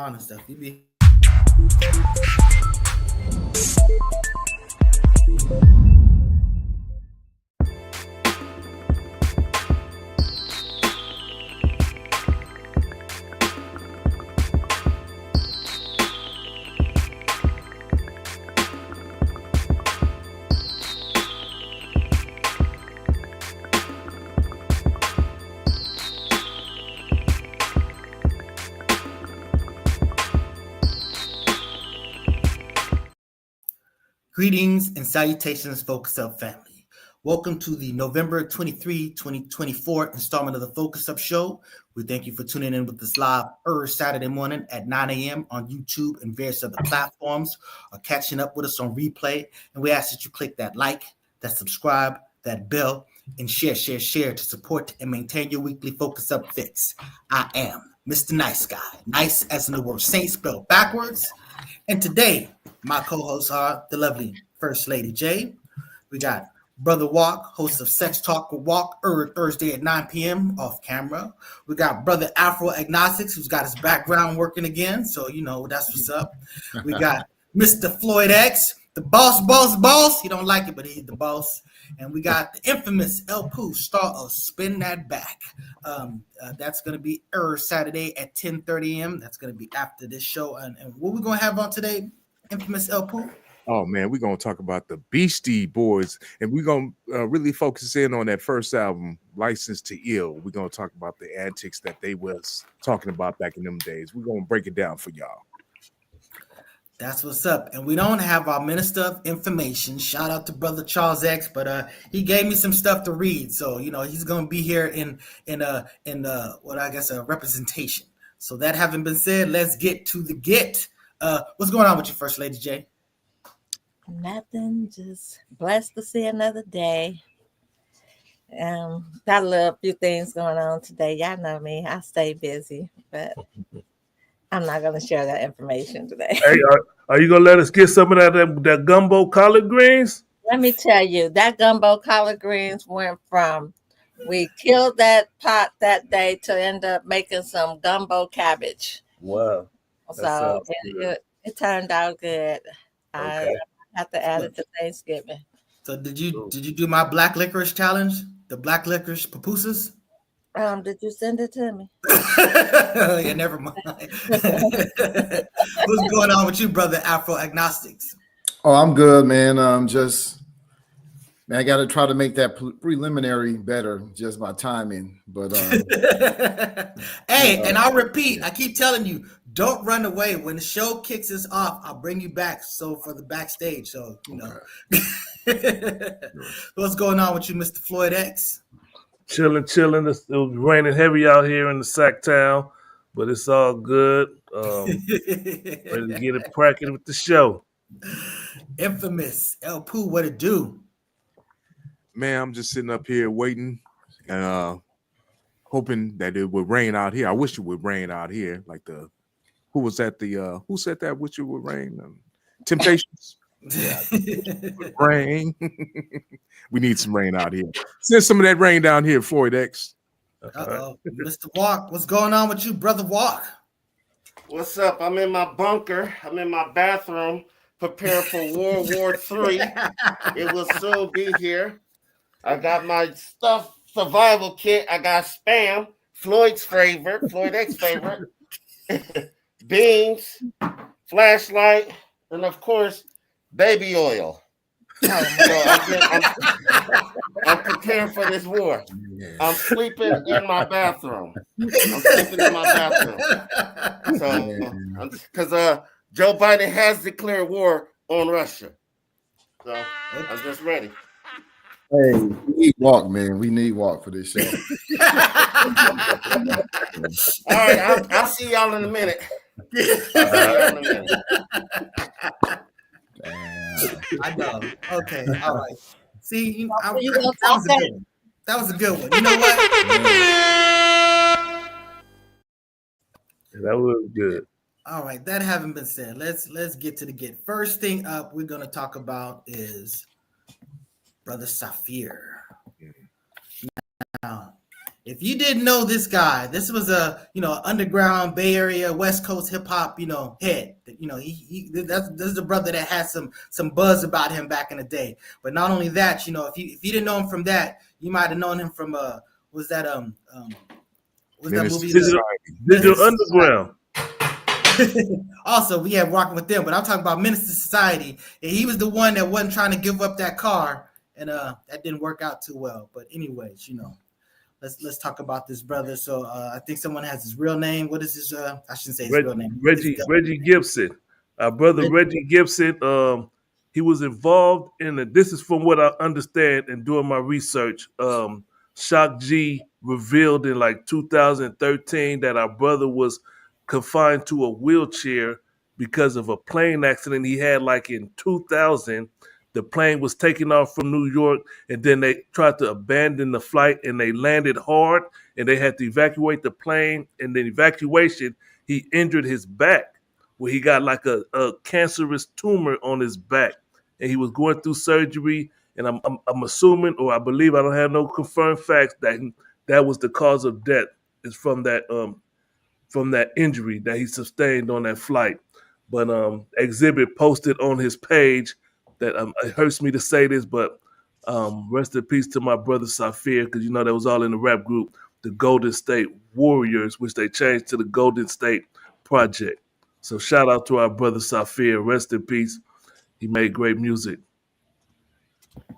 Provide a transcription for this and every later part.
and stuff. You be Greetings and salutations, Focus Up family. Welcome to the November 23, 2024 installment of the Focus Up Show. We thank you for tuning in with us live Saturday morning at 9 a.m. on YouTube and various other platforms, or catching up with us on replay. And we ask that you click that like, that subscribe, that bell, and share to support and maintain your weekly Focus Up fix. I am Mr. Nice Guy, nice as in the word saint spelled backwards. And today, my co-hosts are the lovely First Lady J. We got Brother Walk, host of Sex Talk with Walk, Thursday at 9 p.m. off camera. We got Brother Afro Agnostics, who's got his background working again, so you know that's what's up. We got Mr. Floyd X, the boss. He don't like it, but he's the boss. And we got the infamous El Pooh, star of Spin That Back. That's going to be Saturday at 10:30 a.m. That's going to be after this show. And what we're going to have on today, infamous El Pooh? Oh, man, we're going to talk about the Bestie Boys, and we're going to really focus in on that first album, License to Ill. We're going to talk about the antics that they was talking about back in them days. We're going to break it down for y'all. That's what's up. And we don't have our Minister of Information. Shout out to Brother Charles X, but he gave me some stuff to read. So, you know, he's going to be here in what I guess a representation. So that having been said, let's get to the get. What's going on with you, First Lady J? Nothing, just blessed to see another day. Got a little few things going on today. Y'all know me. I stay busy, but I'm not going to share that information today. Hey, are you going to let us get some of that gumbo collard greens? Let me tell you, that gumbo collard greens went from we killed that pot that day to end up making some gumbo cabbage. Wow. So it turned out good. Okay. I have to add it to Thanksgiving. So did you do my black licorice challenge? The black licorice pupusas? Did you send it to me? Yeah, never mind. What's going on with you, Brother Afro Agnostics? Oh, I'm good, man. I got to try to make that preliminary better, just my timing. But hey, and I'll repeat. I keep telling you, don't run away. When the show kicks us off, I'll bring you back. So for the backstage, so you know. Okay. What's going on with you, Mr. Floyd X? Chilling. It was raining heavy out here in the Sac Town, but it's all good. Ready to get it cracking with the show. Infamous El Pooh, what it do? Man, I'm just sitting up here waiting and hoping that it would rain out here. I wish it would rain out here. Like who said that? Wish it would rain? Temptations. Yeah, rain. We need some rain out here. Send some of that rain down here, Floyd X. Mr. Walk, what's going on with you, Brother Walk? What's up? I'm in my bunker. I'm in my bathroom, preparing for World War III. It will soon be here. I got my stuff survival kit. I got Spam, Floyd X's favorite, beans, flashlight, and of course, baby oil. So I'm preparing for this war. I'm sleeping in my bathroom. So, because Joe Biden has declared war on Russia. So I'm just ready. hey, we need Walk, man. We need Walk for this show. All right, I'll see y'all in a minute. I know. Okay, all right. See, that was a good one. You know what? That was good. All right, that having been said, let's get to the get. First thing up we're going to talk about is Brother Saafir. Now, if you didn't know this guy, this was a underground Bay Area West Coast hip hop head. This is the brother that had some buzz about him back in the day. But not only that, if you didn't know him from that, you might have known him from that movie Digital Underground. Also, we have Rocking with Them, but I'm talking about Menace to Society. And he was the one that wasn't trying to give up that car, and that didn't work out too well. But anyways, let's talk about this brother. So I think someone has his real name. What is his? I shouldn't say his real name. Reggie Gibson. Our brother Reggie Gibson. He was involved in it. This is from what I understand and doing my research. Shock G revealed in like 2013 that our brother was confined to a wheelchair because of a plane accident he had like in 2000. The plane was taking off from New York, and then they tried to abandon the flight, and they landed hard, and they had to evacuate the plane. And the evacuation, he injured his back, where he got like a cancerous tumor on his back, and he was going through surgery. And I'm assuming, or I believe, I don't have no confirmed facts, that was the cause of death is from that injury that he sustained on that flight. But Exhibit posted on his page that it hurts me to say this, but rest in peace to my brother Saafir, because that was all in the rap group, the Golden State Warriors, which they changed to the Golden State Project. So shout out to our brother Saafir. Rest in peace. He made great music.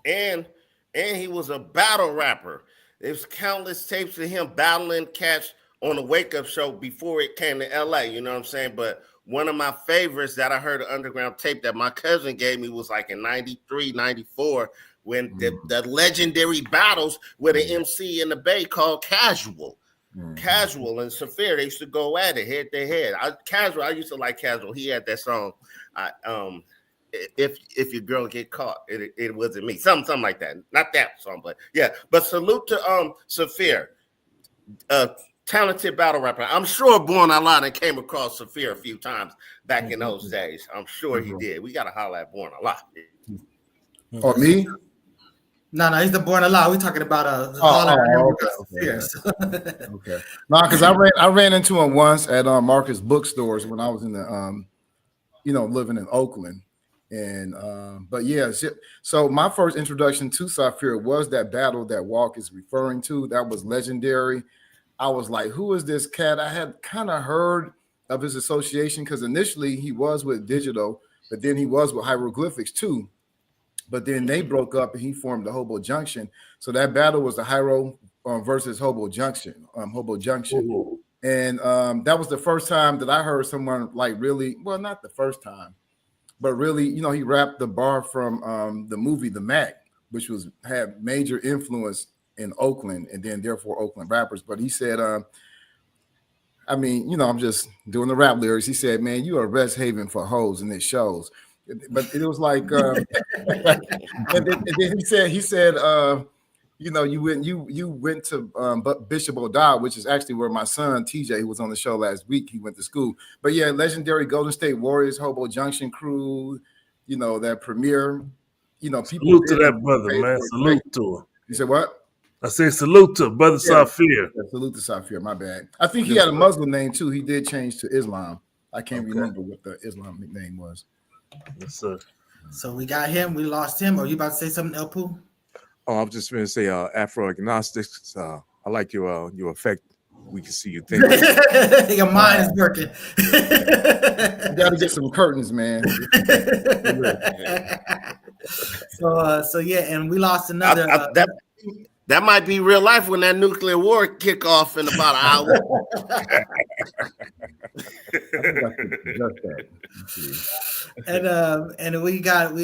And he was a battle rapper. There's countless tapes of him battling cats on the Wake Up Show before it came to LA, you know what I'm saying? But one of my favorites that I heard an underground tape that my cousin gave me was like in 93, 94, when the legendary battles with an MC in the Bay called Casual. Casual and Saafir, they used to go at it head to head. I used to like Casual. He had that song, if your girl get caught, it wasn't me. Something like that. Not that song, but yeah. But salute to Saafir. Talented battle rapper. I'm sure Born Allah came across Saafir a few times back in those days. I'm sure he did. We got to holler at Born Allah. Oh, me? No, he's the Born Allah. We're talking about Okay. No, because I ran into him once at Marcus bookstores when I was in the living in Oakland. And but yeah, so my first introduction to Saafir was that battle that Walk is referring to. That was legendary. I was like, who is this cat? I had kind of heard of his association because initially he was with Digital, but then he was with Hieroglyphics too. But then they broke up and he formed the Hobo Junction. So that battle was the Hyro versus Hobo Junction. Ooh. And that was the first time that I heard someone like really, well, not the first time, but really, he rapped the bar from the movie The Mac, which had major influence in Oakland and then therefore Oakland rappers. But he said, I'm just doing the rap lyrics. He said, man, you are a rest haven for hoes, and it shows. But it was like, and then he said, you went to Bishop O'Dowd, which is actually where my son TJ, who was on the show last week, he went to school. But yeah, legendary Golden State Warriors, Hobo Junction crew, that premiere, people. Salute to that brother, man. Salute to him. You said what? I say salute to brother Saafir. Yeah, salute to Saafir. My bad. I think he had a Muslim name too. He did change to Islam. I can't remember what the Islamic name was. Yes, sir. So we got him. We lost him. Are you about to say something, El Poo? Oh, I'm just going to say Afro agnostics. I like your effect. We can see you thinking. Your mind is working. You got to get some curtains, man. So yeah, and we lost another. That might be real life when that nuclear war kick off in about an hour. And we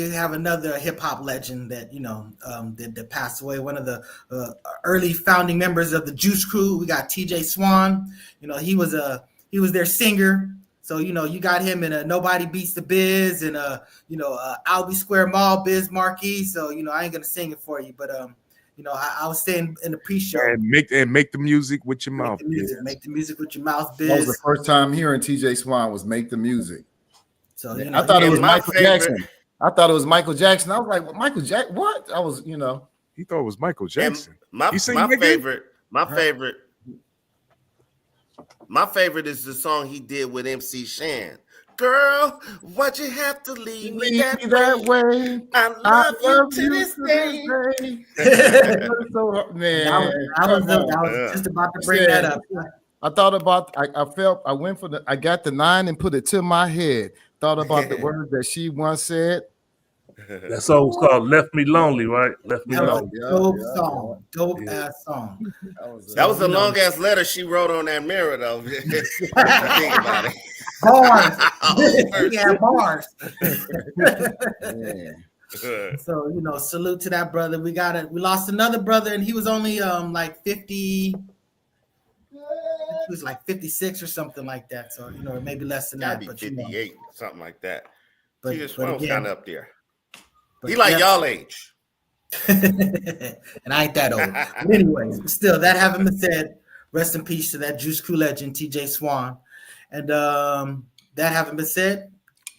have another hip hop legend that that passed away. One of the early founding members of the Juice Crew. We got TJ Swan. He was their singer. So you got him in a Nobody Beats the Biz and Albee Square Mall Biz Marquee. So I ain't gonna sing it for you, but I was saying in the pre-show. And make the music with your mouth. Make the music with your mouth, Biz. That was the first time hearing TJ Swan was Make the Music. So I thought it was Michael Jackson. I thought it was Michael Jackson. I was like, well, Michael Jackson? What? I was, He thought it was Michael Jackson. My My favorite is the song he did with MC Shan. Girl, why'd you have to leave me that way? I love you to this day. Man, I was just about to bring that up. I thought about, I went for I got the 9 and put it to my head. Thought about the words that she once said. That song was called "Left Me Lonely," right? "Left Me Lonely." Dope ass song. That was a long ass letter she wrote on that mirror, though. Think about it. Bars. Yeah, bars. So salute to that brother. We lost another brother, and he was only like 50. He was like 56 or something like that. So maybe less than that. Be but 58, something like that. But He just was kind of up there. He like y'all age. And I ain't that old. But anyways, still, that having been said, rest in peace to that Juice Crew legend, TJ Swan. And that having been said,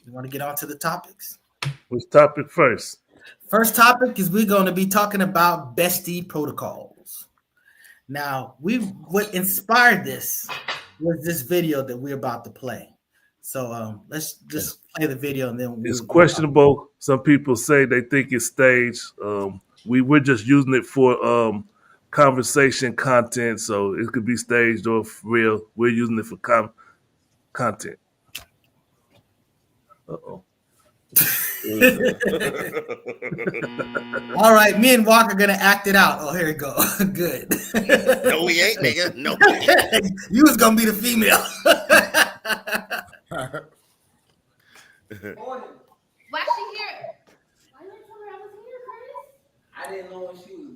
we want to get on to the topics. Which topic first? First topic is we're going to be talking about Bestie protocols. Now, what inspired this was this video that we're about to play. So let's just play the video and then it's questionable. Some people say they think it's staged. We're just using it for conversation content, so it could be staged or real. We're using it for content. Uh-oh. All right, me and Walker are gonna act it out. Oh, here we go. Good. No, we ain't, nigga. No, we ain't. You was gonna be the female. Why she here? Why you tell her I was here, Curtis? I didn't know when she was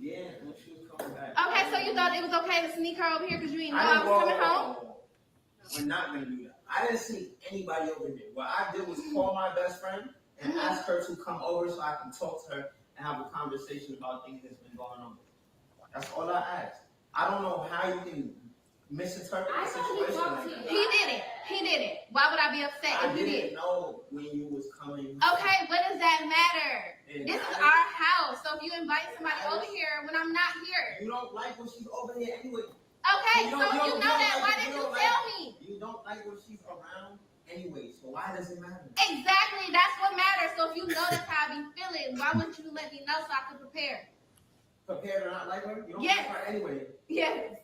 coming back. Okay, so you thought it was okay to sneak her over here because you didn't know I was coming home? We're not gonna do that. I didn't see anybody over here. What I did was call my best friend and ask her to come over so I can talk to her and have a conversation about things that's been going on. That's all I asked. I don't know how you can misinterpret the situation like that. He didn't. Why would I be upset if you did? I didn't know when you was coming. Okay, what does that matter? This is our house, so if you invite somebody over here when I'm not here. You don't like when she's over here anyway. Okay, so you know that. Why didn't you tell me? You don't like when she's around anyway, so why does it matter? Exactly, that's what matters. So if you know that's how I be feeling, why wouldn't you let me know so I could prepare? Prepare to not like her? You don't Yes. like her anyway. Yes.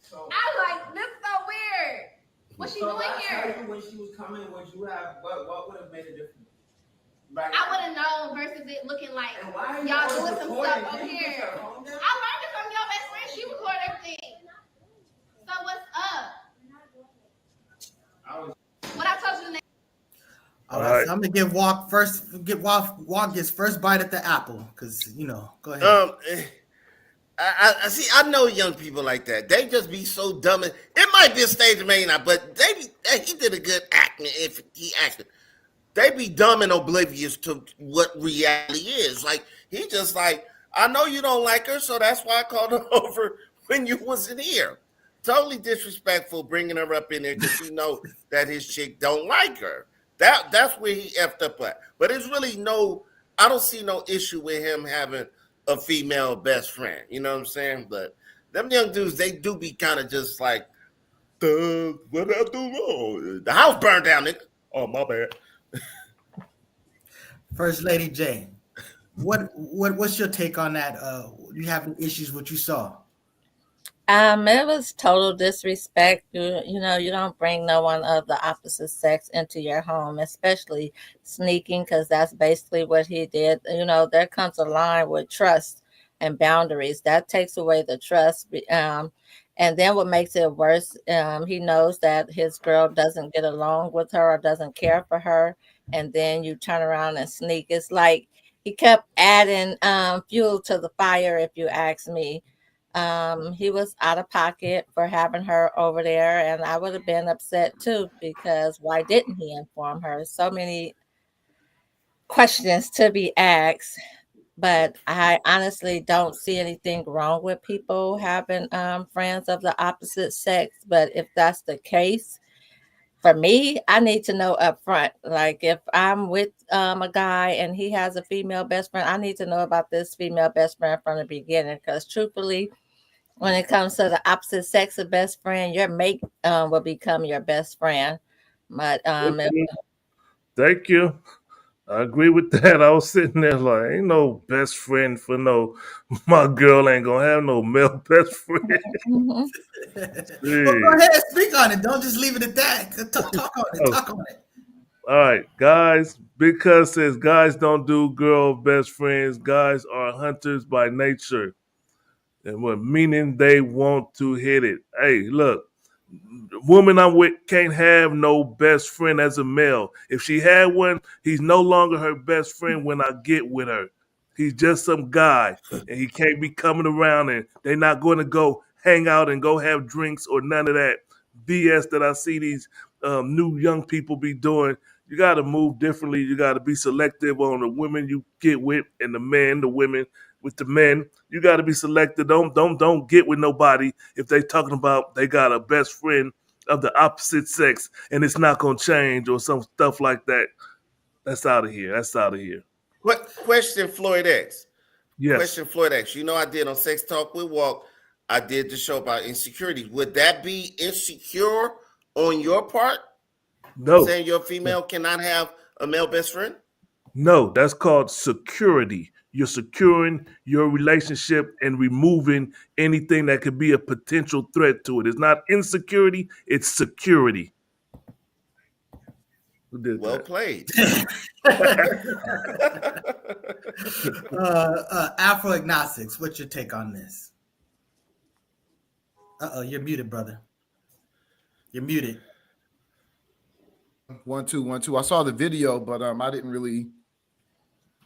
So I like this so weird. What's she doing here? I tell you when she was coming, what would have made a difference? Right. I would have known versus it looking like y'all doing some stuff over here. I learned it from your best friend. She recorded everything. So what's up? What I told you the next. All right, so I'm gonna give Walk first. Walk gets first bite at the apple because Go ahead. I see. I know young people like that. They just be so dumb. It might be a stage, may not, but he did a good acting. If he acted, they be dumb and oblivious to what reality is. Like he just like, I know you don't like her, so that's why I called her over when you wasn't here. Totally disrespectful bringing her up in there because you know that his chick don't like her. That's where he effed up at. But it's really I don't see no issue with him having a female best friend. You know what I'm saying? But them young dudes, they do be kind of just like, what did I do wrong? The house burned down, nigga. Oh, my bad. First Lady J, what's your take on that? You having issues with what you saw? It was total disrespect. You don't bring no one of the opposite sex into your home, especially sneaking, because that's basically what he did. There comes a line with trust and boundaries. That takes away the trust. And then what makes it worse, he knows that his girl doesn't get along with her or doesn't care for her. And then you turn around and sneak. It's like he kept adding fuel to the fire, if you ask me. He was out of pocket for having her over there, and I would have been upset too, because why didn't he inform her? So many questions to be asked, but I honestly don't see anything wrong with people having friends of the opposite sex. But if that's the case, for me, I need to know up front. Like if I'm with a guy and he has a female best friend, I need to know about this female best friend from the beginning, because truthfully, when it comes to the opposite sex of best friend, your mate will become your best friend. But Thank you. I agree with that. I was sitting there like, ain't no best friend for no. My girl ain't gonna have no male best friend. mhm. Well, go ahead, speak on it. Don't just leave it at that. Talk on it. Oh, Talk on it. all right, guys. Big Cuz says guys don't do girl best friends. Guys are hunters by nature, and what meaning they want to hit it. Hey, look. Woman I'm with can't have no best friend as a male. If she had one, he's no longer her best friend when I get with her. He's just some guy, and he can't be coming around, and they're not going to go hang out and go have drinks or none of that BS that I see these new young people be doing. You got to move differently. You got to be selective on the women you get with, and the men, the women with the men. You got to be selective. Don't get with nobody if they talking about they got a best friend of the opposite sex and it's not gonna change or some stuff like that. That's out of here. That's out of here. What question, Floyd X? Yes. Question, Floyd X. You know, I did on Sex Talk with Walk. I did the show about insecurity. Would that be insecure on your part? No. Saying your female cannot have a male best friend? No, that's called security. You're securing your relationship and removing anything that could be a potential threat to it. It's not insecurity, it's security. Who did Well that? played. Afro agnostics, what's your take on this? You're muted, brother. You're muted. 1 2 1 2. I saw the video, but I didn't really.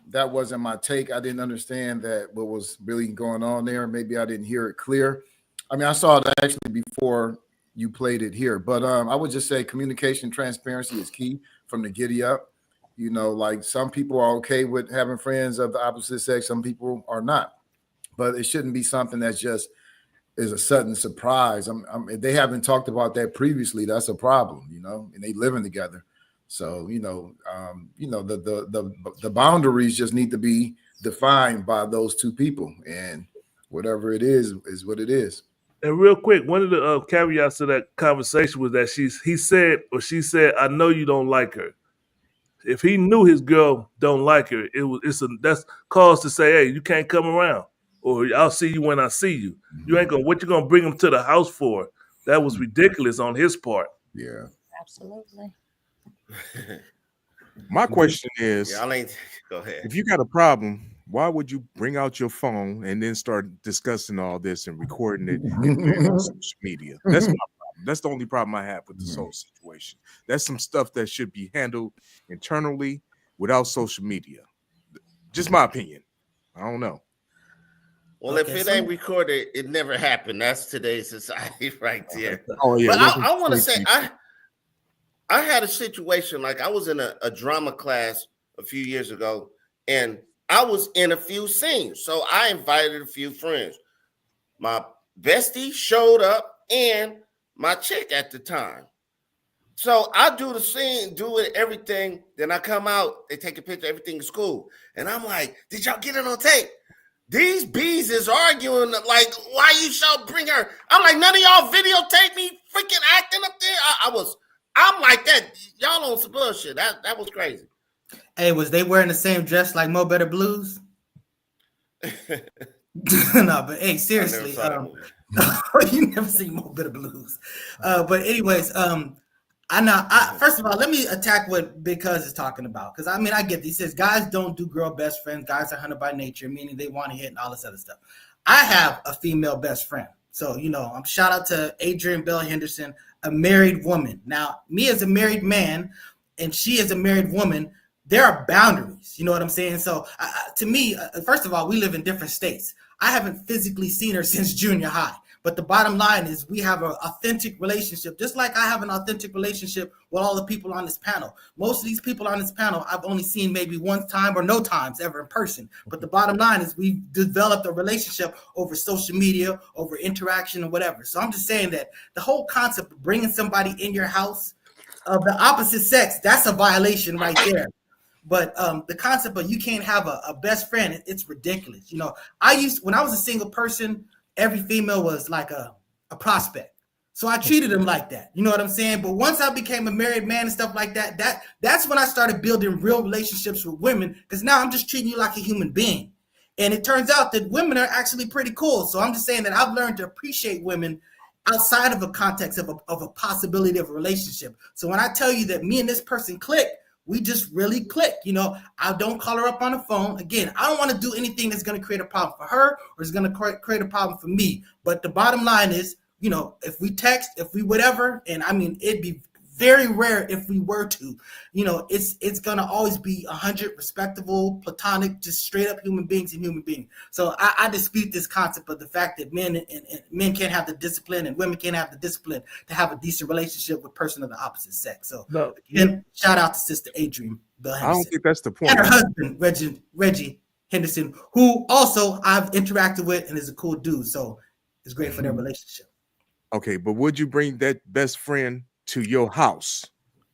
That wasn't my take. I didn't understand that what was really going on there. Maybe I didn't hear it clear. I mean, I saw it actually before you played it here, but I would just say communication, transparency is key from the giddy up. You know, like some people are okay with having friends of the opposite sex, some people are not, but it shouldn't be something that's just is a sudden surprise. If they haven't talked about that previously, that's a problem, you know, and they living together. So, the boundaries just need to be defined by those two people, and whatever it is what it is. And real quick, one of the caveats to that conversation was that she said, "I know you don't like her." If he knew his girl don't like her, that's cause to say, "Hey, you can't come around," or "I'll see you when I see you." You ain't gonna. What you gonna bring him to the house for? That was ridiculous on his part. Yeah, Absolutely. My question is, Go ahead. if you got a problem, why would you bring out your phone and then start discussing all this and recording it and putting it on social media? That's my problem. That's the only problem I have with this whole situation. That's some stuff that should be handled internally without social media. Just my opinion. I don't know. Well, if it ain't recorded, it never happened. That's today's society right there. Oh yeah. But I want to say I had a situation, like I was in a drama class a few years ago, and I was in a few scenes. So I invited a few friends. My bestie showed up and my chick at the time. So I do the scene, do it, everything. Then I come out, they take a picture, everything is cool. And I'm like, did y'all get it on tape? These bees is arguing, like, why you should bring her? I'm like, none of y'all videotape me freaking acting up there. I'm like that. Y'all on some bullshit. That was crazy. Hey, was they wearing the same dress like Mo Better Blues? No, but hey, seriously. You never seen Mo Better Blues. But anyways, first of all, let me attack what Big Cuz is talking about. Because I mean, I get this. He says guys don't do girl best friends. Guys are hunted by nature, meaning they want to hit and all this other stuff. I have a female best friend. So, I'm shout out to Adrian Bell Henderson, a married woman. Now, me as a married man and she as a married woman, there are boundaries. You know what I'm saying? So to me, first of all, we live in different states. I haven't physically seen her since junior high. But the bottom line is we have an authentic relationship, just like I have an authentic relationship with all the people on this panel. Most of these people on this panel, I've only seen maybe one time or no times ever in person. But the bottom line is we've developed a relationship over social media, over interaction or whatever. So I'm just saying that the whole concept of bringing somebody in your house of the opposite sex, that's a violation right there. But the concept of you can't have a best friend, it's ridiculous. When I was a single person, every female was like a prospect. So I treated them like that. You know what I'm saying? But once I became a married man and stuff like that, that's when I started building real relationships with women, because now I'm just treating you like a human being. And it turns out that women are actually pretty cool. So I'm just saying that I've learned to appreciate women outside of a context of a possibility of a relationship. So when I tell you that me and this person click, we just really click. You know, I don't call her up on the phone. Again, I don't want to do anything that's going to create a problem for her or is going to create a problem for me. But the bottom line is, you know, if we text, if we whatever, and I mean, it'd be very rare if we were to, you know, it's going to always be 100 respectable, platonic, just straight up human beings and human beings. So I dispute this concept of the fact that men and men can't have the discipline and women can't have the discipline to have a decent relationship with a person of the opposite sex. So again, shout out to Sister Adrian Bell Henderson. I don't think that's the point. And her husband, Reggie Henderson, who also I've interacted with and is a cool dude. So it's great for their relationship. Okay, but would you bring that best friend to your house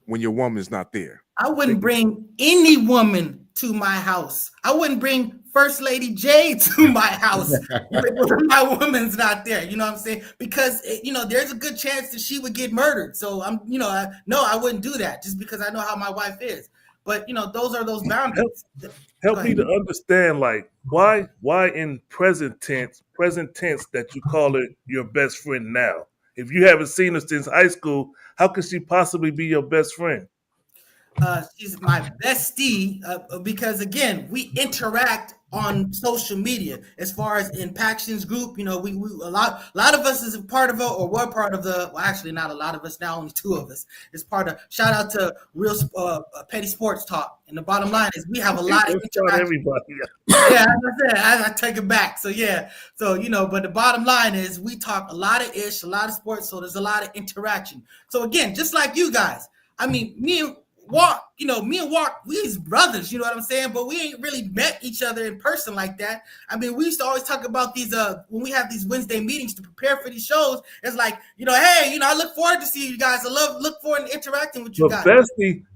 when your woman's not there? I wouldn't bring any woman to my house. I wouldn't bring First Lady J to my house when my woman's not there. You know what I'm saying? Because, you know, there's a good chance that she would get murdered. So I wouldn't do that just because I know how my wife is. But, you know, those are those boundaries. Help me to understand, like, why in present tense that you call it your best friend now? If you haven't seen her since high school, how could she possibly be your best friend? She's my bestie because, again, we interact on social media. As far as in Paction's group, you know, we a lot of us is a part of it, or were part of the. Well, actually, not a lot of us now. Only 2 of us is part of. Shout out to Real Petty Sports Talk. And the bottom line is we have a lot of interaction. Everybody. Yeah, as I said, I take it back. So yeah, so you know, but the bottom line is we talk a lot of ish, a lot of sports. So there's a lot of interaction. So again, just like you guys, I mean, me and Walk, we's brothers, you know what I'm saying? But we ain't really met each other in person like that. I mean, we used to always talk about these when we have these Wednesday meetings to prepare for these shows. It's like, you know, hey, you know, I look forward to seeing you guys. look forward to interacting with you guys.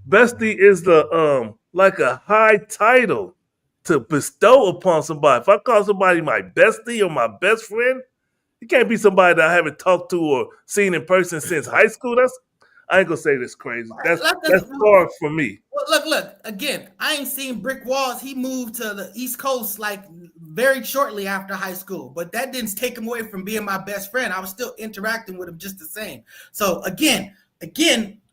Bestie is the like a high title to bestow upon somebody. If I call somebody my bestie or my best friend, it can't be somebody that I haven't talked to or seen in person since high school. I ain't gonna say this crazy. That's far for me. Well, look. Again, I ain't seen Brick Walls. He moved to the East Coast like very shortly after high school, but that didn't take him away from being my best friend. I was still interacting with him just the same. So again,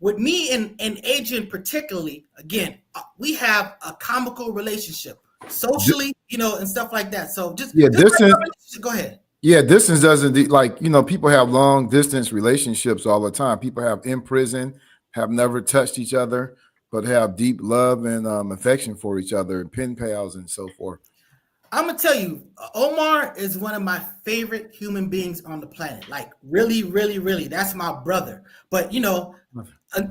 with me and Adrian particularly, again, we have a comical relationship socially, you know, and stuff like that. So go ahead. Yeah, distance doesn't, like, you know, people have long distance relationships all the time. People have in prison, have never touched each other, but have deep love and affection for each other, and pen pals and so forth. I'm gonna tell you, Omar is one of my favorite human beings on the planet. Like, really, really, really, that's my brother. But you know,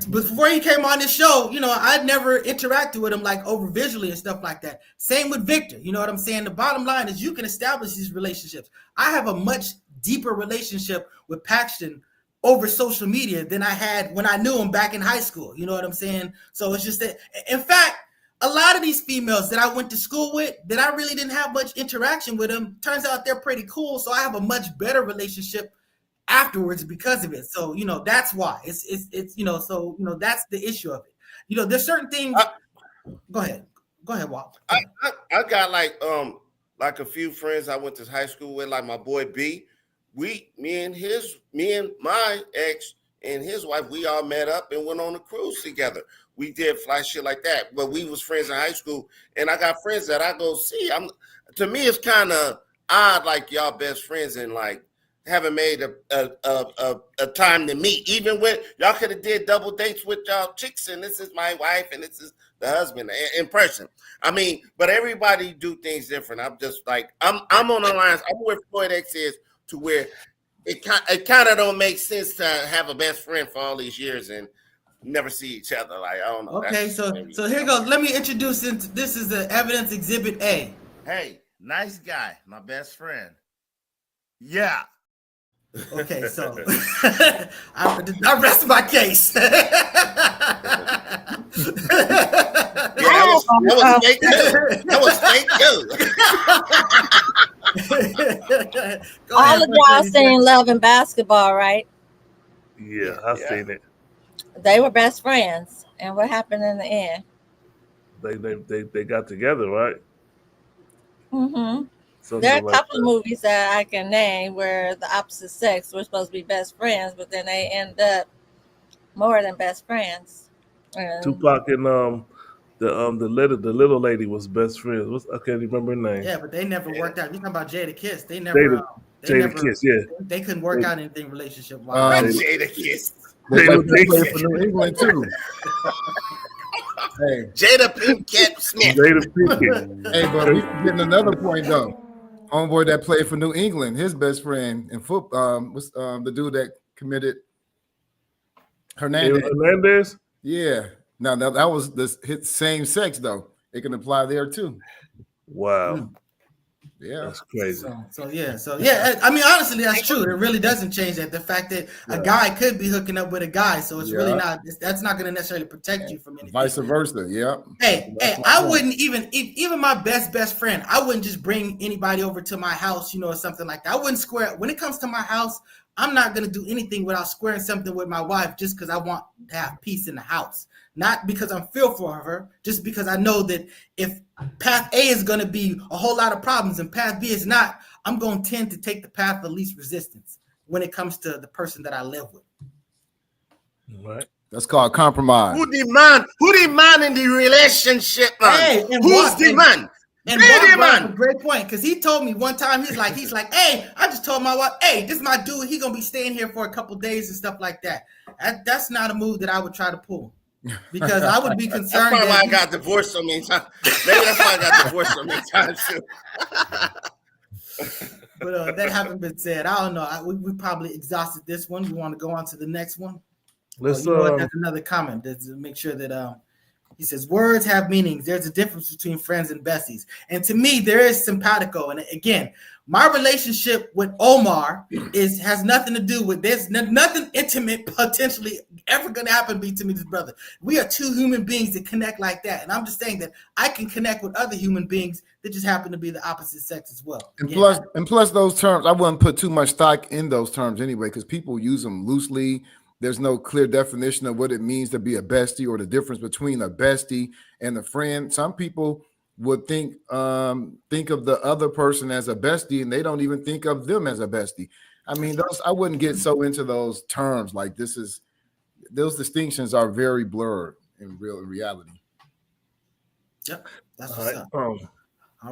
before he came on this show, you know, I'd never interacted with him like over visually and stuff like that. Same with Victor. You know what I'm saying? The bottom line is you can establish these relationships. I have a much deeper relationship with Paxton over social media than I had when I knew him back in high school. You know what I'm saying? So it's just that, in fact, a lot of these females that I went to school with that I really didn't have much interaction with them, turns out they're pretty cool. So I have a much better relationship afterwards because of it. So, you know, that's why it's, you know, so, you know, that's the issue of it. You know, there's certain things. Go ahead, Walt. I got like a few friends I went to high school with, like my boy B. Me and my ex and his wife, we all met up and went on a cruise together. We did fly shit like that, but we was friends in high school. And I got friends that I go see. To me, it's kind of odd, like y'all best friends and like haven't made a time to meet. Even when y'all could have did double dates with y'all chicks, and this is my wife and this is the husband in person. I mean, but everybody do things different. I'm just like, I'm on the lines. I'm where Floyd X is, to where it kind of don't make sense to have a best friend for all these years and never see each other. Like, I don't know. Okay, so here goes. Let me introduce it. This is the evidence exhibit A. Hey, nice guy, my best friend. Yeah. Okay, so I rest my case. That was fake too. Go All ahead, of First y'all Lady seen Jackie. Love and Basketball, right? Yeah, I seen it. They were best friends. And what happened in the end? They got together, right? Hmm. There are Something a like couple of that. movies that I can name where the opposite sex were supposed to be best friends, but then they end up more than best friends. And Tupac and the little lady was best friends. I can't remember her name. Yeah, but they never worked out. You talking about Jada Kiss? Jada Jada Kiss, yeah. they couldn't work out anything relationship Um, wise. Jada Kiss. they Jada played Pinkett. for New England too. Hey, Jada Pinkett Smith. Jada Pinkett. hey, but we getting another point though. Homeboy that played for New England, his best friend in football was the dude that committed Hernandez. Hernandez. Yeah. Now that was the same sex though. It can apply there too. Wow, Yeah. that's crazy. So yeah. I mean, honestly, that's true. It really doesn't change that. The fact that a guy could be hooking up with a guy, so it's really not. That's not going to necessarily protect you from anything. Vice versa. Yeah. Hey, I wouldn't even my best friend. I wouldn't just bring anybody over to my house, or something like that. I wouldn't square when it comes to my house. I'm not going to do anything without squaring something with my wife just because I want to have peace in the house. Not because I'm fearful of her, just because I know that if path A is going to be a whole lot of problems and path B is not, I'm going to tend to take the path of least resistance when it comes to the person that I live with. Right. That's called compromise. Who the man in the relationship, man? Hey, and who's the man? And Bob brought up a great point because he told me one time he's like, hey, I just told my wife, hey, this is my dude. He gonna be staying here for a couple days and stuff like that. That's not a move that I would try to pull because I would be concerned. That's probably why I got divorced so many times. Maybe that's why I got divorced so many times too. But that haven't been said. I don't know. We probably exhausted this one. We want to go on to the next one. Let's There's another comment to make sure that he says words have meanings. There's a difference between friends and besties. And to me, there is simpatico. And again, my relationship with Omar has nothing to do with this. Nothing intimate potentially ever going to happen to me, this brother. We are two human beings that connect like that. And I'm just saying that I can connect with other human beings that just happen to be the opposite sex as well. And plus those terms, I wouldn't put too much stock in those terms anyway, because people use them loosely. There's no clear definition of what it means to be a bestie or the difference between a bestie and a friend. Some people would think of the other person as a bestie, and they don't even think of them as a bestie. I mean, I wouldn't get so into those terms. Like those distinctions are very blurred in reality. Yep, that's what's up. All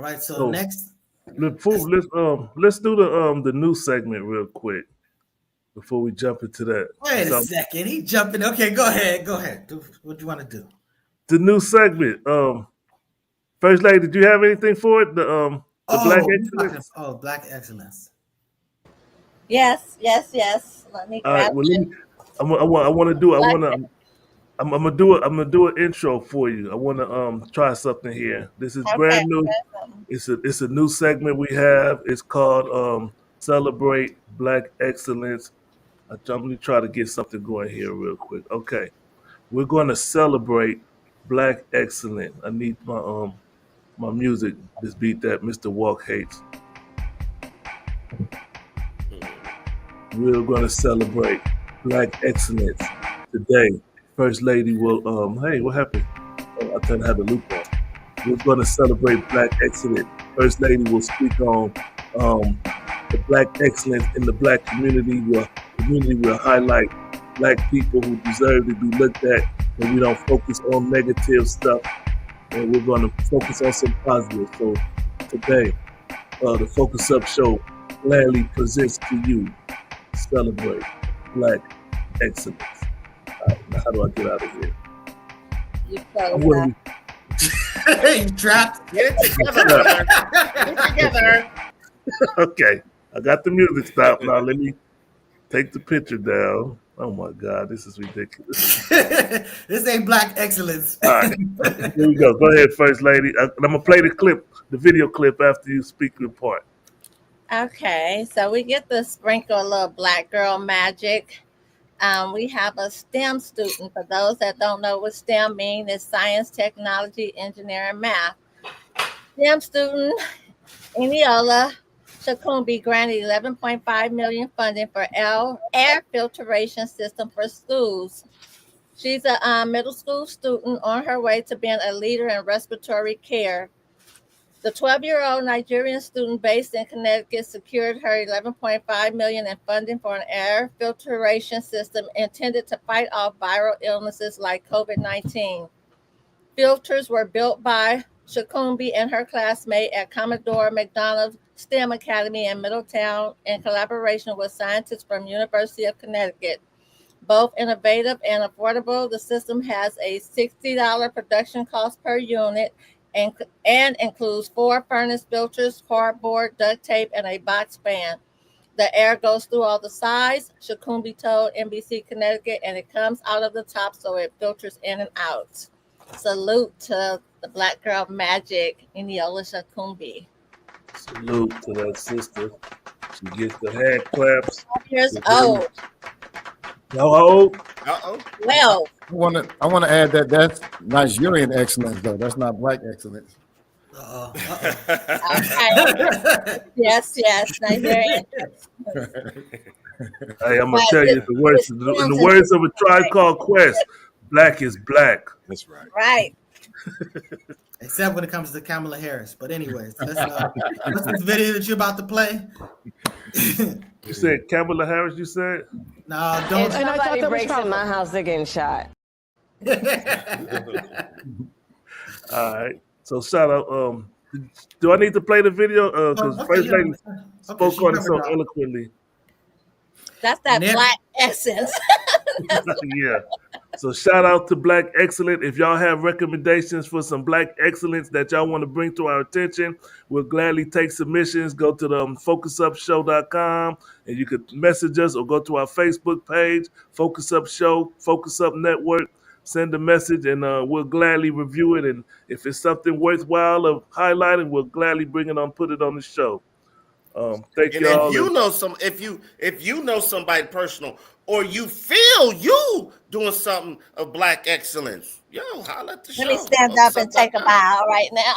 right, so next, let's do the new segment real quick. Before we jump into that. Wait a second. He jumping. Okay, go ahead. What do you want to do? The new segment. First Lady, did you have anything for it? The Black Excellence? Black Excellence. Yes. Let me grab it. I'm gonna do an intro for you. I want to try something here. This is brand new. It's a new segment we have. It's called Celebrate Black Excellence. I'm going to try to get something going here real quick. Okay. We're going to celebrate Black excellence. I need my my music. This beat that Mr. Walk hates. We're going to celebrate Black excellence today. First Lady will hey, what happened? I thought I had the loop on. We're going to celebrate Black excellence. First Lady will speak on the Black excellence in the Black community. Community will highlight Black people who deserve to be looked at, and we don't focus on negative stuff, and we're going to focus on some positive. So today, the Focus Up Show gladly presents to you Celebrate Black Excellence. All right, now how do I get out of here? You trapped. Get it together. Okay, I got the music stopped. Now let me take the picture down. Oh my God, this is ridiculous. This ain't Black Excellence. All right, here we go. Go ahead, First Lady. I'm gonna play the video clip after you speak your part. Okay, so we get to sprinkle a little Black girl magic. We have a STEM student. For those that don't know what STEM means, it's science, technology, engineering, math. STEM student, Eniola, Shokunbi granted $11.5 million funding for air filtration system for schools. She's a middle school student on her way to being a leader in respiratory care. The 12-year-old Nigerian student based in Connecticut secured her $11.5 million in funding for an air filtration system intended to fight off viral illnesses like COVID-19. Filters were built by Shokunbi and her classmate at Commodore McDonald STEM Academy in Middletown in collaboration with scientists from University of Connecticut. Both innovative and affordable, the system has a $60 production cost per unit and includes 4 furnace filters, cardboard, duct tape, and a box fan. The air goes through all the sides, Shokunbi told NBC Connecticut, and it comes out of the top so it filters in and out. Salute to the Black girl magic, Eniola Shokunbi. Salute to that sister. She gets the hand claps. 12 years old. How old? Uh-oh. Well, I want to add that that's Nigerian excellence, though. That's not Black excellence. okay. yes, Nigerian. Hey, I'm gonna tell you in the words of a Tribe Called Quest, Black is black. That's right. Right. Except when it comes to Kamala Harris. But anyways, what's this video that you're about to play? You said Kamala Harris, you said? No, don't. If somebody breaks in my house, they're getting shot. All right. So shout out. Do I need to play the video? Because First Lady spoke on it so eloquently. That's that Black essence. Yeah. So shout out to Black Excellence. If y'all have recommendations for some Black excellence that y'all want to bring to our attention, we'll gladly take submissions. Go to the FocusUpShow.com and you could message us or go to our Facebook page, Focus Up Show, Focus Up Network. Send a message and we'll gladly review it. And if it's something worthwhile of highlighting, we'll gladly bring it on, put it on the show. Thank And y'all. if you know somebody personal, or you feel you doing something of Black excellence, yo, holla at the show. Let me stand up and take a bow right now.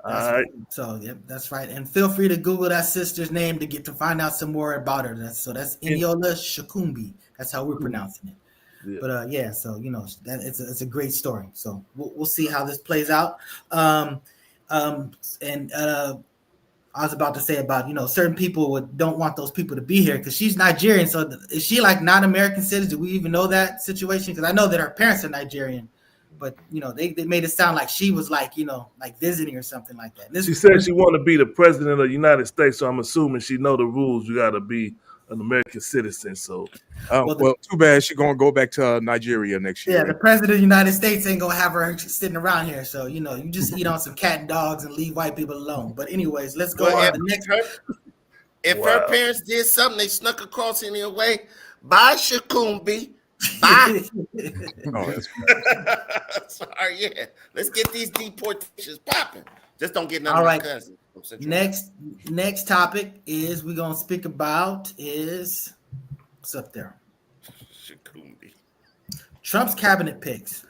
All right. So yeah, that's right. And feel free to Google that sister's name to find out some more about her. That's Eniola Shokunbi. That's how we're pronouncing it. Yeah. But yeah, so you know that it's a great story. So we'll see how this plays out. I was about to say about, certain people don't want those people to be here because she's Nigerian. So is she like not American citizen? Do we even know that situation? Because I know that her parents are Nigerian, but they made it sound like she was like, like visiting or something like that. She said she wanted to be the president of the United States. So I'm assuming she know the rules. You got to be an American citizen. So, well, too bad she's gonna go back to Nigeria next year. Yeah, the president of the United States ain't gonna have her sitting around here. So you just eat on some cat and dogs and leave white people alone. But anyways, let's go on the next. If her parents did something, they snuck across any way. Bye, Shokunbi. Bye. Oh, that's sorry. Yeah, let's get these deportations popping. Just don't get none All of right. my cousins. Next topic is we're gonna speak about is what's up there? Shokunbi. Trump's cabinet picks.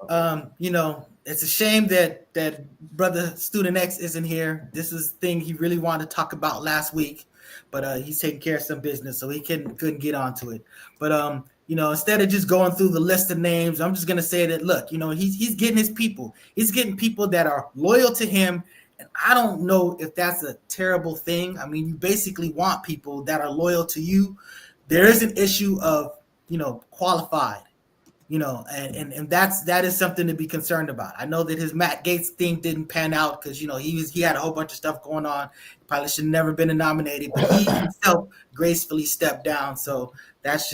It's a shame that brother Student X isn't here. This is the thing he really wanted to talk about last week, but he's taking care of some business, so he couldn't get onto it. But instead of just going through the list of names, I'm just gonna say that look, he's getting his people. He's getting people that are loyal to him. And I don't know if that's a terrible thing. I mean, you basically want people that are loyal to you. There is an issue of, qualified, and that is something to be concerned about. I know that his Matt Gaetz thing didn't pan out because, he had a whole bunch of stuff going on. Probably should have never been nominated, but he himself gracefully stepped down. So that's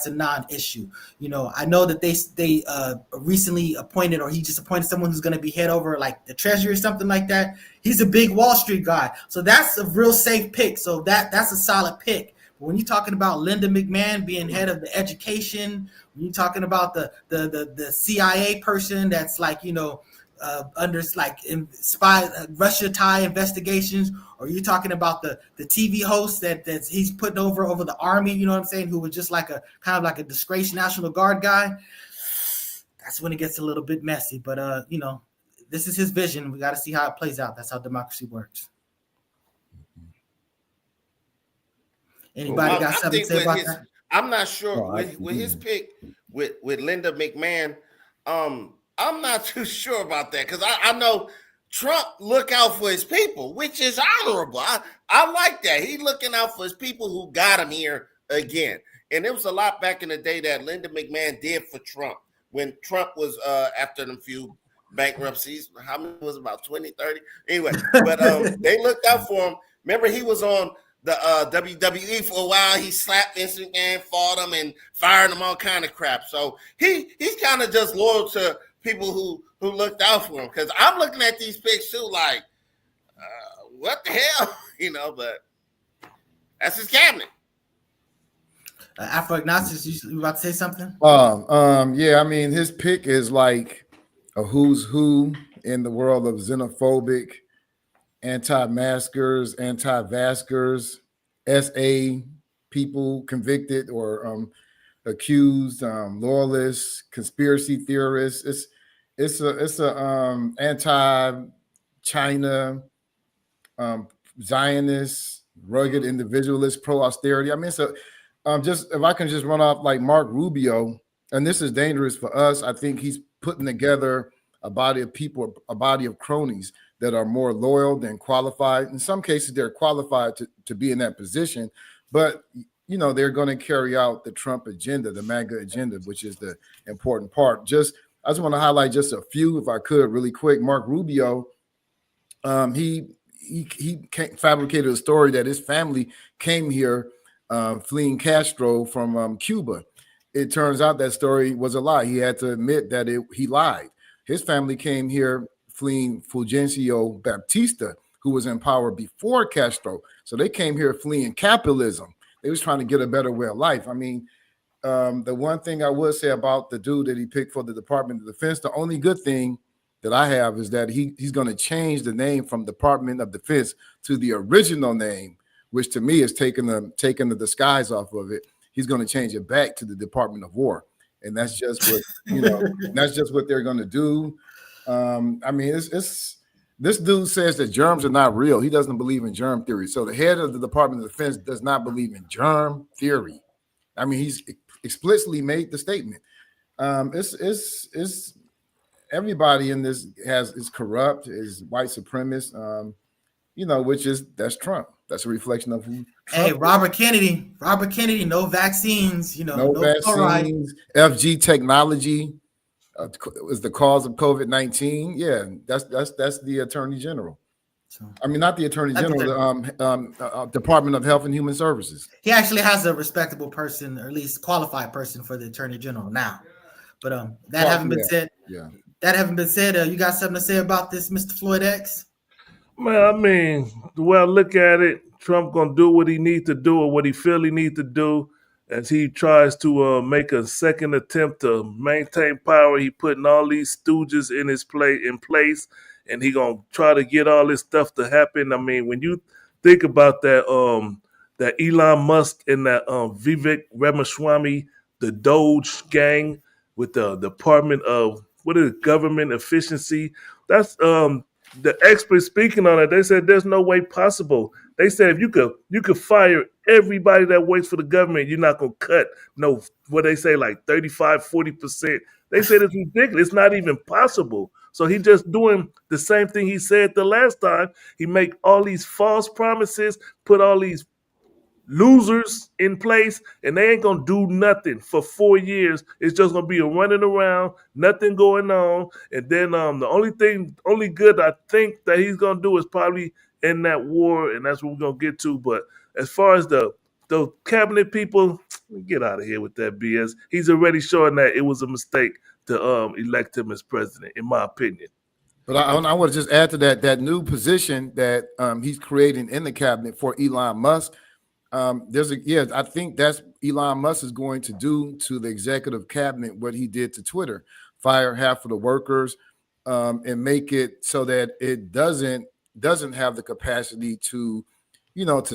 a non-issue. I know that they recently appointed, or he just appointed someone who's going to be head over like the Treasury or something like that. He's a big Wall Street guy, so that's a real safe pick. So that's a solid pick. But when you're talking about Linda McMahon being head of the education, when you're talking about the CIA person that's like under like spy Russia tie investigations, or you're talking about the TV host that he's putting over the army, who was just like a kind of like a disgraced National Guard guy. That's when it gets a little bit messy. But this is his vision. We got to see how it plays out. That's how democracy works. Anybody got I something to think say with about his, that? I'm not sure with his pick with Linda McMahon. I'm not too sure about that because I know Trump look out for his people, which is honorable. I like that. He looking out for his people who got him here again. And there was a lot back in the day that Linda McMahon did for Trump when Trump was after them few bankruptcies. How many was it, about 20, 30? Anyway, but they looked out for him. Remember, he was on the WWE for a while. He slapped Vince McMahon, fought him, and fired him, all kind of crap. So he's kind of just loyal to people who looked out for him. Because I'm looking at these picks too, like, what the hell, But that's his cabinet. Afro Agnostics, you about to say something? Yeah, I mean, his pick is like a who's who in the world of xenophobic, anti-maskers, anti-vaskers, SA people convicted or accused, loyalists, conspiracy theorists. It's a anti-China, Zionist, rugged individualist, pro-austerity. I mean, so just if I can just run off like Mark Rubio, and this is dangerous for us. I think he's putting together a body of people, a body of cronies that are more loyal than qualified. In some cases, they're qualified to be in that position, but they're going to carry out the Trump agenda, the MAGA agenda, which is the important part. I just want to highlight just a few, if I could, really quick. Mark Rubio, he fabricated a story that his family came here fleeing Castro from Cuba. It turns out that story was a lie. He had to admit that he lied. His family came here fleeing Fulgencio Baptista, who was in power before Castro. So they came here fleeing capitalism. They was trying to get a better way of life. I mean, the one thing I would say about the dude that he picked for the Department of Defense, the only good thing that I have is that he's going to change the name from Department of Defense to the original name, which to me is taking the disguise off of it. He's going to change it back to the Department of War. And that's just what, that's just what they're going to do. I mean, it's this dude says that germs are not real. He doesn't believe in germ theory. So the head of the Department of Defense does not believe in germ theory. I mean, he's explicitly made the statement. It's everybody in this is corrupt, is white supremacist, that's Trump. That's a reflection of who Trump is. Robert Kennedy, no vaccines, no vaccines, FG technology is the cause of COVID-19. Yeah, that's the Attorney General. I mean, not the Attorney General, the Department of Health and Human Services. He actually has a respectable person, or at least qualified person for the Attorney General now. But that haven't been said. Yeah. That haven't been said. You got something to say about this, Mr. Floyd X? Man, I mean, the way I look at it, Trump gonna do what he needs to do or what he feel he needs to do as he tries to make a second attempt to maintain power. He putting all these stooges in place, and he gonna try to get all this stuff to happen. I mean, when you think about that, that Elon Musk and that Vivek Ramaswamy, the Doge gang with the Department of Government Efficiency, that's the experts speaking on it. They said there's no way possible. They said if you could fire everybody that works for the government, you're not gonna cut what they say, like 35-40%. They said it's ridiculous. It's not even possible. So he just doing the same thing he said the last time. He make all these false promises, put all these losers in place, and they ain't gonna do nothing for 4 years. It's just gonna be a running around, nothing going on. And then the only good I think that he's gonna do is probably end that war, and that's what we're gonna get to. But as far as the cabinet people, get out of here with that BS. He's already showing that it was a mistake to elect him as president, in my opinion. But I want to just add to that new position that he's creating in the cabinet for Elon Musk. I think that's Elon Musk is going to do to the executive cabinet what he did to Twitter, fire half of the workers, and make it so that it doesn't have the capacity to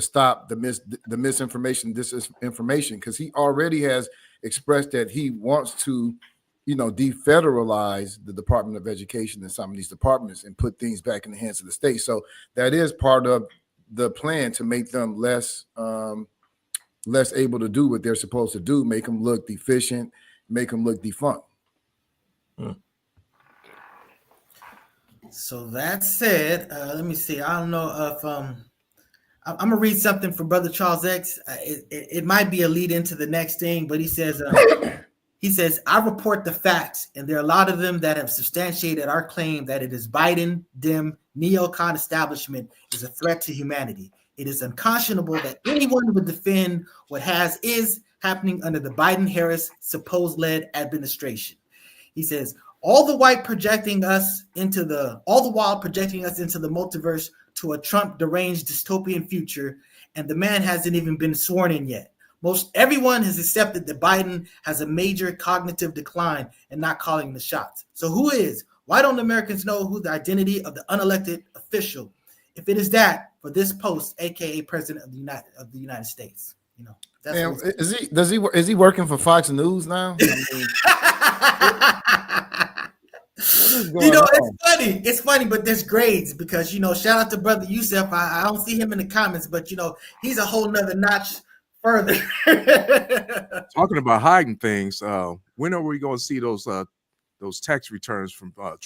stop the misinformation, disinformation, because he already has expressed that he wants to defederalize the Department of Education and some of these departments and put things back in the hands of the state. So that is part of the plan to make them less able to do what they're supposed to do, make them look deficient, make them look defunct. So that said, let me see. I don't know if I'm gonna read something from Brother Charles X. It might be a lead into the next thing, but he says, I report the facts, and there are a lot of them that have substantiated our claim that it is Biden, Dem, neocon establishment is a threat to humanity. It is unconscionable that anyone would defend what is happening under the Biden-Harris supposed-led administration. He says, all the while projecting us into the multiverse to a Trump deranged dystopian future, and the man hasn't even been sworn in yet. Most everyone has accepted that Biden has a major cognitive decline and not calling the shots. So who is? Why don't Americans know who the identity of the unelected official? If it is that for this post, aka President of the United States, That's Man, is he working for Fox News now? It's funny, but there's grades because shout out to Brother Yusef. I don't see him in the comments, but he's a whole nother notch further. Talking about hiding things, when are we going to see those tax returns from Trump?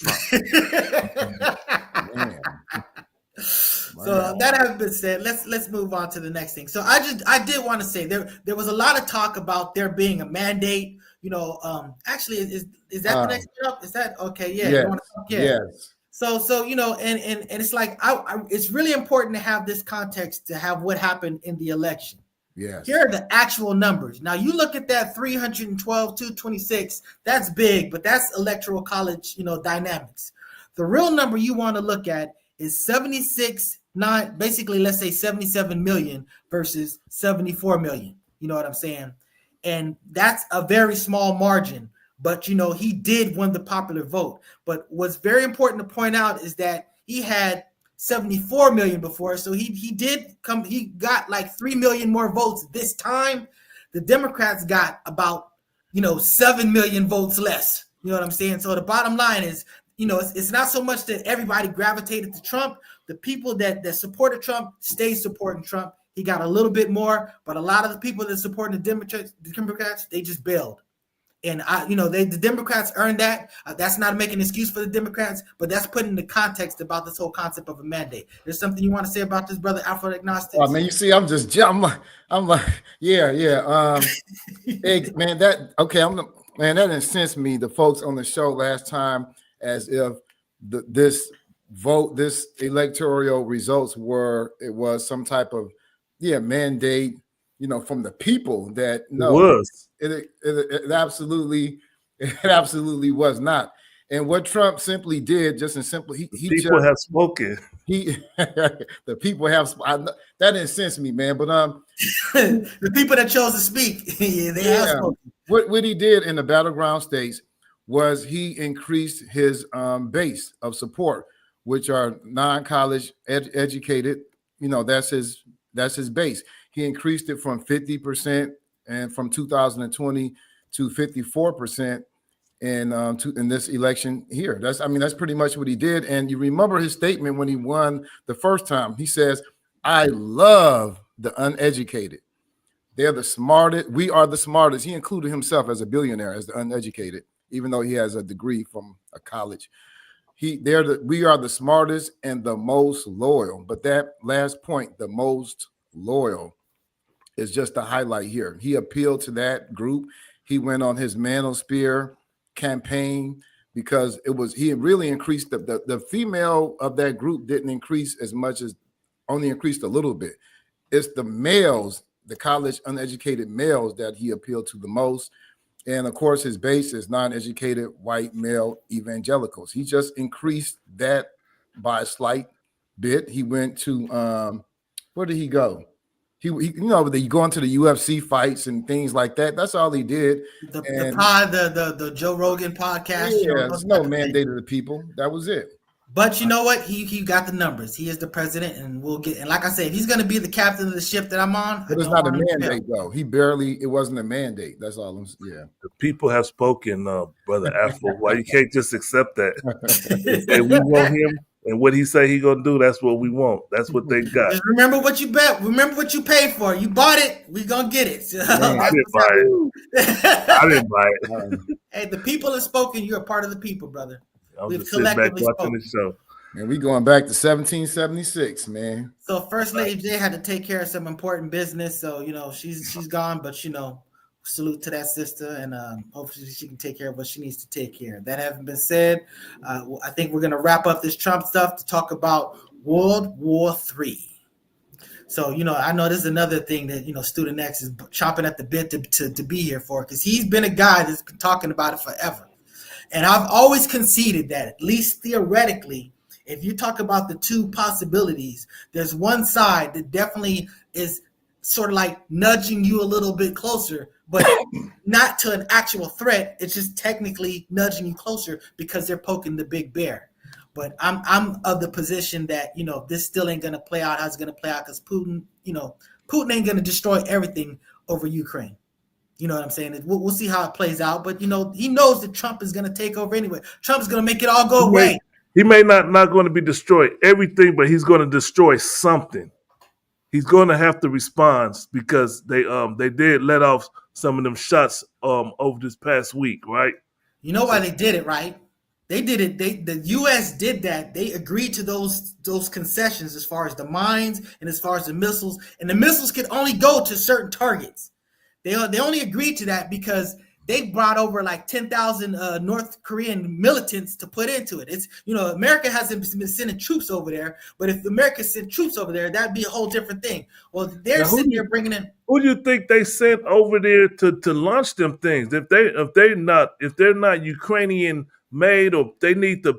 So that has been said. Let's move on to the next thing. So I did want to say there was a lot of talk about there being a mandate. Actually, is that the next up? Is that okay? Yeah. Yes. So and it's like it's really important to have this context to have what happened in the election. Yes. Here are the actual numbers. Now you look at that 312, 226. That's big, but that's electoral college, dynamics. The real number you want to look at is 76.9, basically, let's say 77 million versus 74 million. You know what I'm saying? And that's a very small margin, but he did win the popular vote. But what's very important to point out is that he had 74 million before, so he got like 3 million more votes this time. The Democrats got about 7 million votes less. You know what I'm saying? So the bottom line is, it's not so much that everybody gravitated to Trump. The people that supported Trump stayed supporting Trump. He got a little bit more, but a lot of the people that supported the Democrats, they just bailed. And the Democrats earned that. That's not making an excuse for the Democrats, but that's putting the context about this whole concept of a mandate. There's something you want to say about this, brother Afro Agnostic? Oh man, you see, I'm like, yeah. Man, that incensed me. The folks on the show last time, as if this electoral results was some type of mandate, from the people. That it absolutely was not. And what Trump simply did, just and simply, people have spoken. The people have that incensed me, man. But the people that chose to speak, they have spoken. What he did in the battleground states was he increased his base of support, which are non-college educated. That's his base. He increased it from 50% and from 2020 to 54% in this election here. That's pretty much what he did. And you remember his statement when he won the first time. He says, "I love the uneducated. They're the smartest. We are the smartest." He included himself as a billionaire as the uneducated, even though he has a degree from a college. We are the smartest and the most loyal. But that last point, the most loyal, is just a highlight here. He appealed to that group. He went on his manosphere campaign because he really increased the female of that group didn't increase as much, as only increased a little bit. It's the males, the college uneducated males, that he appealed to the most. And of course, his base is non-educated white male evangelicals. He just increased that by a slight bit. He went to where did he go? He you go into the UFC fights and things like that. That's all he did. The Joe Rogan podcast. Yeah, there's no mandate of the people. That was it. But you know what? He got the numbers. He is the president, and we'll get. And like I said, if he's going to be the captain of the ship that I'm on, but it's not a mandate though. It wasn't a mandate. That's all I'm saying. Yeah. The people have spoken, Brother Afro. Why you can't just accept that? And we want him, and what he say he gonna do, that's what we want. That's what they got. Just remember what you bet. Remember what you paid for. You bought it. We gonna get it. I didn't buy it. I didn't buy it. Hey, the people have spoken. You're a part of the people, brother. I'm We've just sitting back collectively watching spoken. the show. And we going back to 1776, man. So First Lady J had to take care of some important business. So she's gone, but salute to that sister, and hopefully she can take care of what she needs to take care of. That having been said, I think we're gonna wrap up this Trump stuff to talk about World War III. So I know this is another thing that Student X is chomping at the bit to be here for, because he's been a guy that's been talking about it forever. And I've always conceded that, at least theoretically, if you talk about the two possibilities, there's one side that definitely is sort of like nudging you a little bit closer, but not to an actual threat. It's just technically nudging you closer because they're poking the big bear. But I'm of the position that this still ain't gonna play out how it's gonna play out, because Putin ain't gonna destroy everything over Ukraine. You know what I'm saying? We'll see how it plays out. But he knows that Trump is gonna take over anyway. Trump's gonna make it all go away. He may not going to be destroy everything, but he's going to destroy something. He's going to have to respond, because they did let off some of them shots over this past week, right? You know why they did it, right? They did it. The U.S. did that. They agreed to those concessions as far as the mines and as far as the missiles. And the missiles could only go to certain targets. They only agreed to that because they brought over like 10,000 North Korean militants to put into it. It's America hasn't been sending troops over there, but if America sent troops over there, that'd be a whole different thing. Well, they're sitting there bringing in. Who do you think they sent over there to launch them things? If they're not Ukrainian made, or they need the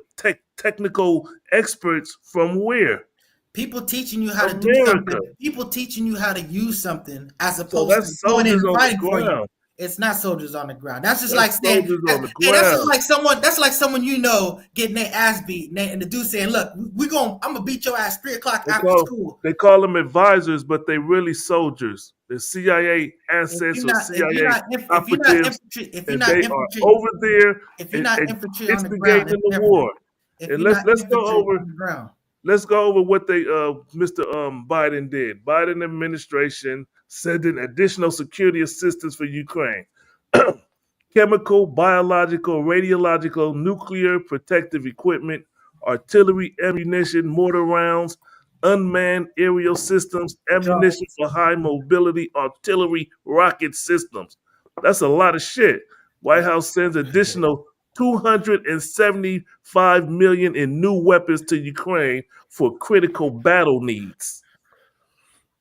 technical experts from where? People teaching you how to do something. People teaching you how to use something as opposed to going in and fighting for you. It's not soldiers on the ground. That's just like saying, that's just like someone. That's like someone getting their ass beat, and the dude saying, "Look, I'm gonna beat your ass 3 o'clock after school." They call them advisors, but they really soldiers. They're CIA assets or CIA operatives, and they are over there. If you're not infantry on the ground, instigating the war. And let's go over. Let's go over what Mr. Biden did. Biden administration sending additional security assistance for Ukraine. Chemical, biological, radiological, nuclear protective equipment, artillery ammunition, mortar rounds, unmanned aerial systems, ammunition for high mobility, artillery, rocket systems. That's a lot of shit. White House sends additional $275 million in new weapons to Ukraine for critical battle needs.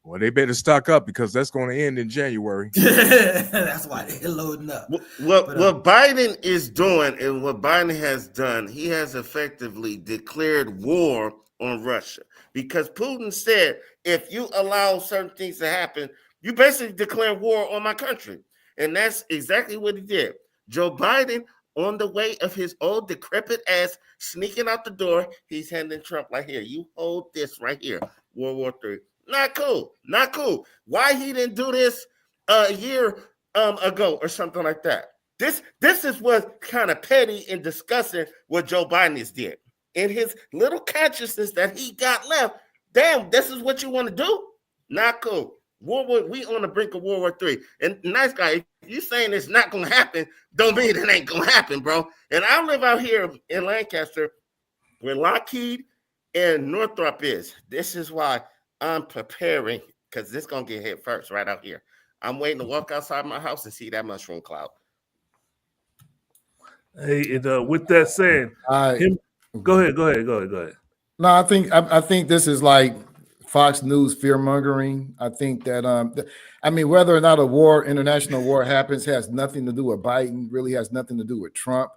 Well, they better stock up, because that's going to end in January. That's why they're loading up. What Biden is doing, and what Biden has done, he has effectively declared war on Russia, because Putin said, if you allow certain things to happen, you basically declare war on my country. And that's exactly what he did. Joe Biden, on the way of his old decrepit ass sneaking out the door, he's handing Trump like, here, you hold this right here, World War III. Not cool. Not cool. Why he didn't do this a year ago or something like that? This is what kind of petty and disgusting what Joe Biden is did. In his little consciousness that he got left, damn, this is what you want to do? Not cool. We on the brink of World War III. And nice guy, if you saying it's not going to happen, don't mean it ain't going to happen, bro. And I live out here in Lancaster where Lockheed and Northrop is. This is why I'm preparing, because this is going to get hit first right out here. I'm waiting to walk outside my house and see that mushroom cloud. Hey, and with that said, go ahead. No, I think this is like Fox News fear mongering. I think that whether or not international war happens has nothing to do with Biden. Really has nothing to do with Trump.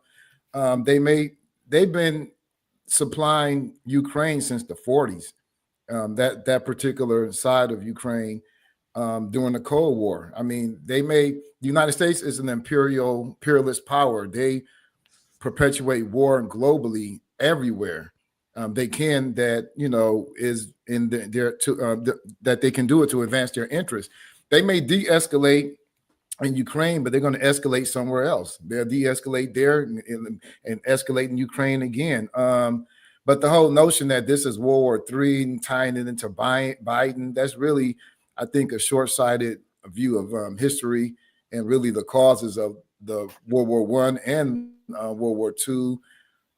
They've been supplying Ukraine since the 40s. That particular side of Ukraine during the Cold War. I mean, the United States is an imperialist power. They perpetuate war globally everywhere. they can, that is in their that they can do it to advance their interests. They may de-escalate in Ukraine, but they're going to escalate somewhere else. They'll de-escalate there and escalate in Ukraine again. But the whole notion that this is World War III and tying it into Biden, that's really, I think, a short-sighted view of history and really the causes of the World War I and World War II.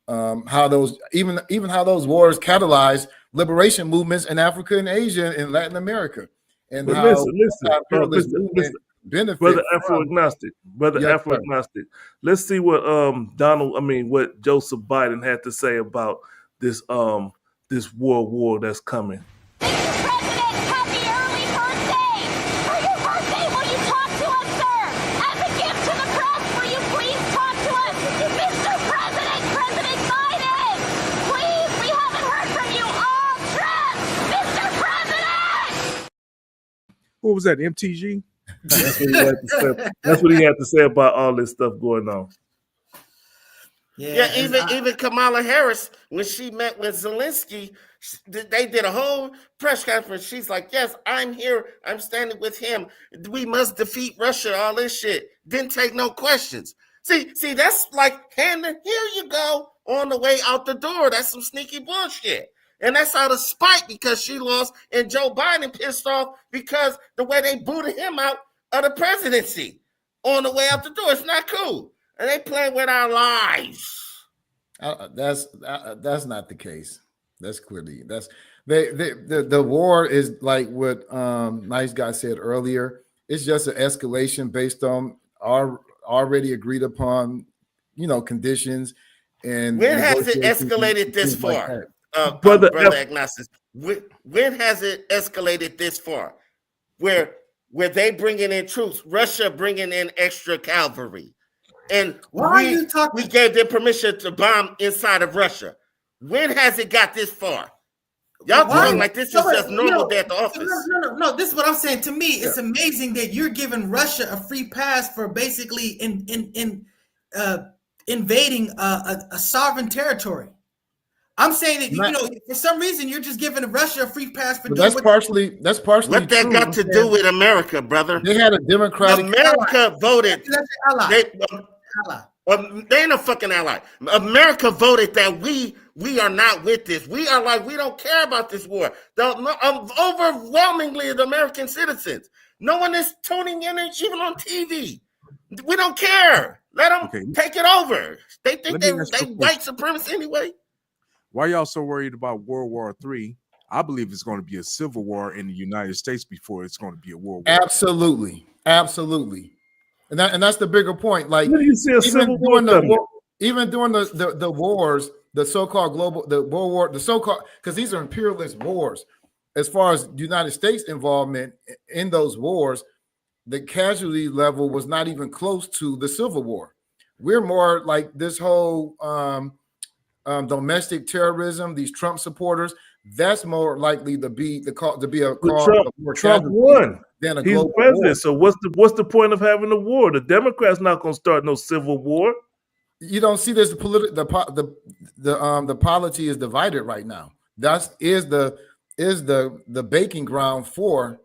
How those even how those wars catalyzed liberation movements in Africa and Asia and Latin America, and but how listen, benefit brother Afro-agnostic, Afro-agnostic. Let's see what what Joseph Biden had to say about this this world war that's coming. What was that, MTG? That's what he had to say about all this stuff going on. Yeah, even Kamala Harris, when she met with Zelensky, they did a whole press conference. She's like, yes, I'm here. I'm standing with him. We must defeat Russia, all this shit. Didn't take no questions. See, that's like handing, here you go, on the way out the door. That's some sneaky bullshit. And that's out of spite because she lost and Joe Biden pissed off because the way they booted him out of the presidency on the way out the door. It's not cool. And they play with our lives. That's not the case. That's clearly the war is like what Nice Guy said earlier. It's just an escalation based on our already agreed upon, conditions. And when has it escalated this far? Brother Agnostic, when has it escalated this far? Where they bringing in troops, Russia bringing in extra cavalry, and we gave them permission to bomb inside of Russia. When has it got this far? Y'all talking like this is just normal day at the office. No. This is what I'm saying. To me, it's amazing that you're giving Russia a free pass for basically invading a sovereign territory. I'm saying that for some reason you're just giving Russia a free pass for doing that's partially what that true. got to do with America, brother. They had a democratic America voted. That's an ally. They ain't a fucking ally. America voted that we are not with this. We are like, we don't care about this war. Overwhelmingly the American citizens. No one is tuning in even on TV. We don't care. Let them take it over. They think they white supremacy anyway. Why y'all so worried about World War III? I believe it's going to be a civil war in the United States before it's going to be a world war. Absolutely. And that's the bigger point. Like even during the wars, the so-called global, the World War, the so-called, because these are imperialist wars. As far as the United States involvement in those wars, the casualty level was not even close to the Civil War. We're more like this whole domestic terrorism, these Trump supporters, that's more likely to be a cause Trump won. Than a He's global president. war. So what's the point of having a war? The Democrats not going to start no civil war. You don't see this the polity is divided right now. That is the baking ground for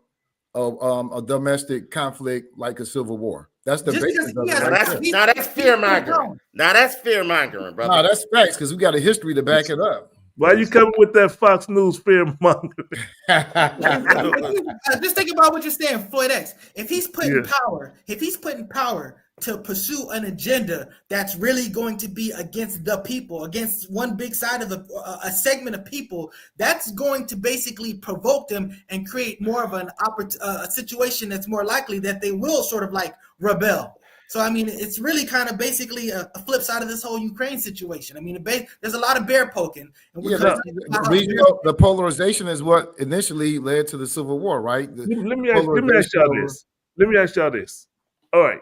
a domestic conflict like a civil war. That's the basis of it. That's fear mongering. Now that's fear mongering, brother. No, that's facts because we got a history to back it up. Why are you coming with that Fox News fear mongering? Just think about what you're saying, Floyd X. If he's putting power to pursue an agenda that's really going to be against the people, against one big side of a segment of people, that's going to basically provoke them and create more of a situation that's more likely that they will sort of like rebel. So, I mean, it's really kind of basically a flip side of this whole Ukraine situation. I mean, there's a lot of bear poking. And the polarization is what initially led to the Civil War, right? Let me ask y'all this. All right.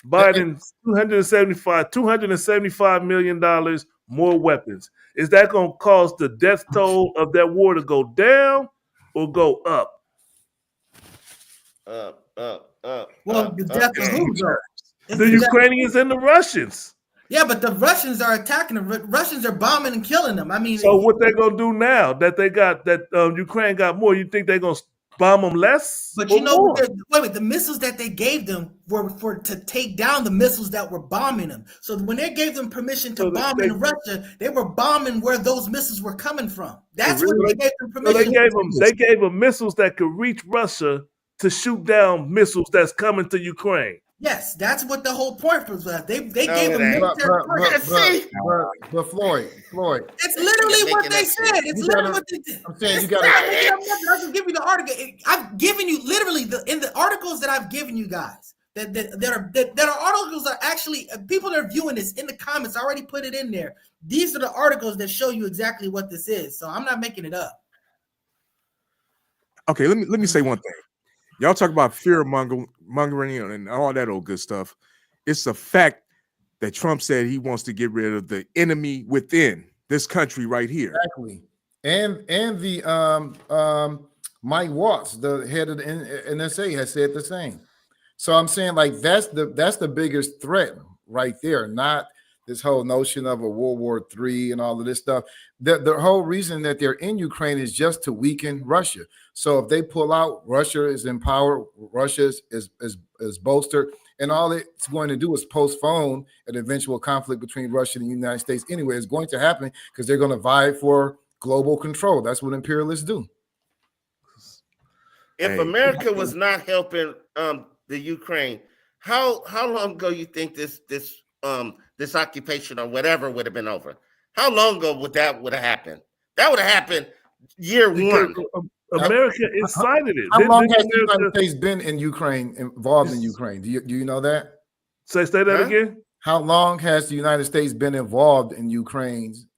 Biden, $275 million more weapons. Is that going to cause the death toll of that war to go down or go up? Well, the death of who? The Ukrainians and the Russians. Yeah, but the Russians are attacking them. Russians are bombing and killing them. I mean, So what they gonna do now that they got that Ukraine got more? You think they're gonna bomb them less? but or you know, more? wait, the missiles that they gave them were to take down the missiles that were bombing them. So when they gave them permission to So bomb in Russia, they were bombing where those missiles were coming from. That's really? what they gave them So permission. they gave them missiles that could reach Russia to shoot down missiles that's coming to Ukraine. Yes, that's what the whole point was. They No, gave it them ain't. military. But Floyd, It's literally what they said. It's literally what they did. I'm saying you It's gotta. not making up nothing. I just give you the article. I've given you literally in the articles that I've given you guys. That are articles that actually people that are viewing this in the comments. I already put it in there. These are the articles that show you exactly what this is. So I'm not making it up. Okay, let me say one thing. Y'all talk about fear mongering and all that old good stuff. It's a fact that Trump said he wants to get rid of the enemy within this country right here. Exactly. And the Mike Watts, the head of the NSA, has said the same. So I'm saying like that's the biggest threat right there, not this whole notion of a World War III and all of this stuff. The whole reason that they're in Ukraine is just to weaken Russia. So if they pull out, Russia is empowered, Russia is bolstered, and all it's going to do is postpone an eventual conflict between Russia and the United States. Anyway, it's going to happen because they're going to vie for global control. That's what imperialists do. If America was not helping the Ukraine, how long ago you think this occupation or whatever would have been over? How long ago would have happened? That would have happened year one. America incited it. How long has the United States been in Ukraine, involved in Ukraine? Do you know that? Say that again? How long has the United States been involved in Ukraine's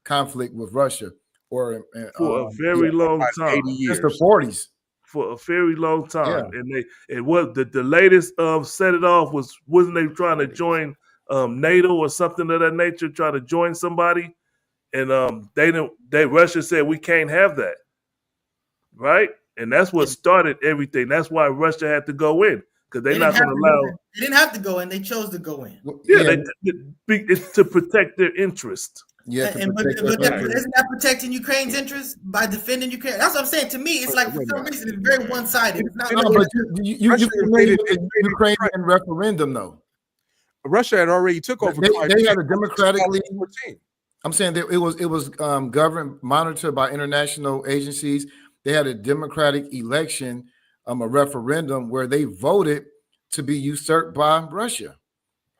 conflict with Russia? For a very long time. 80 years. Since the 40s. For a very long time. Yeah. And what the latest set it off wasn't they trying to join NATO or something of that nature, trying to join somebody? And Russia said we can't have that. Right? And that's what started everything. That's why Russia had to go in. Because they're not going to allow. They didn't have to go in. They chose to go in. Yeah, it's to protect their interest. Yeah, but isn't that protecting Ukraine's interest by defending Ukraine? That's what I'm saying. To me, it's like for some reason it's very one-sided. It's not. No, but you made the Ukrainian referendum though. Russia had already took over. They had a democratically. I'm saying that it was governed, monitored by international agencies. They had a democratic election, a referendum where they voted to be usurped by Russia.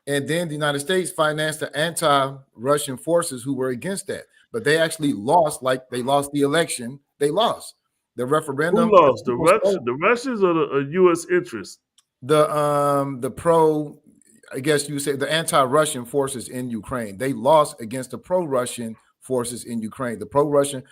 And then the United States financed the anti-Russian forces who were against that. But they actually lost, like they lost the election. They lost the referendum. Who lost? The Russians or the U.S. interest? The pro, I guess you would say the anti-Russian forces in Ukraine. They lost against the pro-Russian forces in Ukraine. The pro-Russian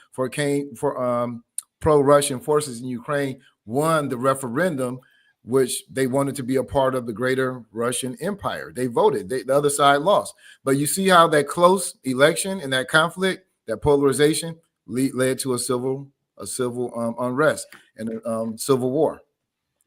pro-Russian forces in Ukraine won the referendum, which they wanted to be a part of the greater Russian empire. They voted. The other side lost. But you see how that close election and that conflict, that polarization, led to a civil unrest and a civil war.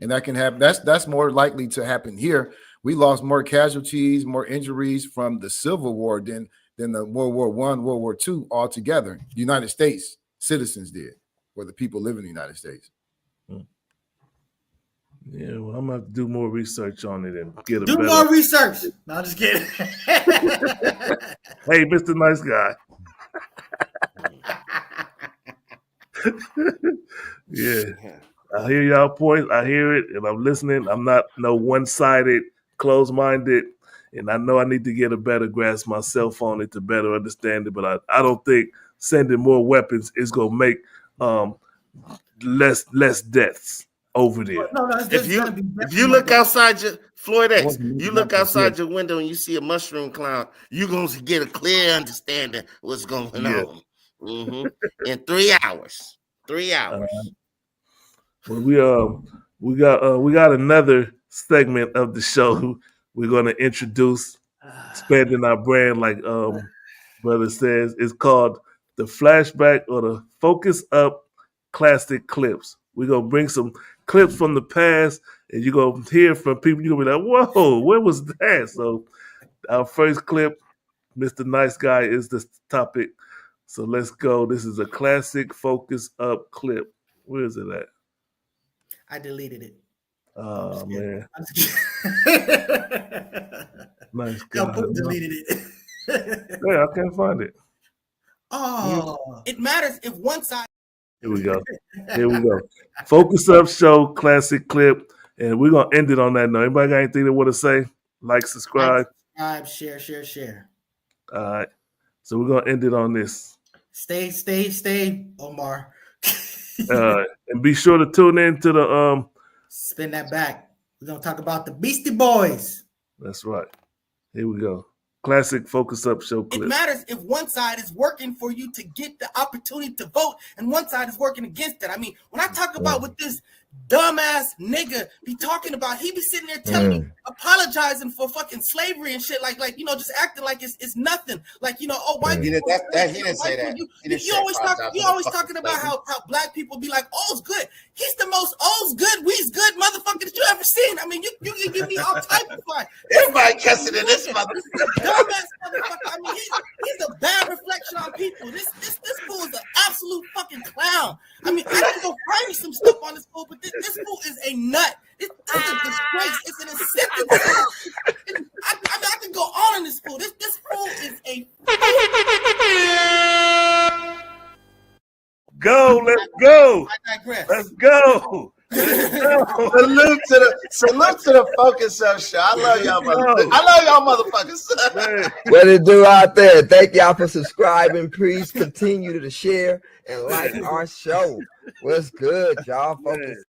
And that can happen. That's more likely to happen here. We lost more casualties, more injuries from the Civil War than the World War I, World War II altogether. The United States citizens did, or the people living in the United States. Yeah, well, I'm gonna have to do more research on it and get do more research. No, I'm just kidding. Hey, Mr. Nice Guy. Yeah, I hear y'all points. I hear it, and I'm listening. I'm not no one-sided, closed-minded, and I know I need to get a better grasp myself on it to better understand it. But I don't think sending more weapons is gonna make less deaths over there. No, if you look outside your Floyd X, you look outside your window and you see a mushroom cloud, you're gonna get a clear understanding of what's going on. Mm-hmm. In 3 hours. 3 hours. Well, we got another segment of the show we're gonna introduce, expanding our brand, like brother says. It's called the flashback or the focus up classic clips. We're gonna bring some clips from the past, and you're gonna hear from people. You're gonna be like, "Whoa, where was that?" So Our first clip, Mr. Nice Guy, is the topic. So let's go. This is a classic Focus Up clip. Where is it at? I deleted it. Oh, man. Nice Yo, guy. Poop deleted it. Yeah, I can't find it. Oh, it matters if one side. Here we go. Here we go. Focus Up Show, classic clip. And we're going to end it on that note. Anybody got anything they want to say? Like, subscribe. Share. All right. So we're going to end it on this. Stay, Omar. And be sure to tune in to the spin that back. We're gonna talk about the Beastie Boys. That's right. Here we go. Classic Focus Up Show clip. It matters if one side is working for you to get the opportunity to vote and one side is working against it. I mean, when I talk about what this dumbass nigga be talking about, he be sitting there telling me, apologizing for fucking slavery and shit, like just acting like it's nothing. Like, oh, white people. He didn't say that. You always talking about how black people be like, all's good. He's the most all's good, we's good motherfucker that you ever seen. I mean, you give me all type of fun. Everybody cussing in this motherfucker. Dumbass motherfucker. I mean, he's a bad reflection on people. This fool is an absolute fucking clown. I mean, I can go frame some stuff on this fool, but this fool is a nut. It's a disgrace. It's an incentive. I can go on in this fool. This fool is a. Go, let's go. I digress. Let's go. Salute to the Focus Up Show. I love y'all motherfuckers. What it do out there? Thank y'all for subscribing. Please continue to share and like our show. What's good, y'all? Focus.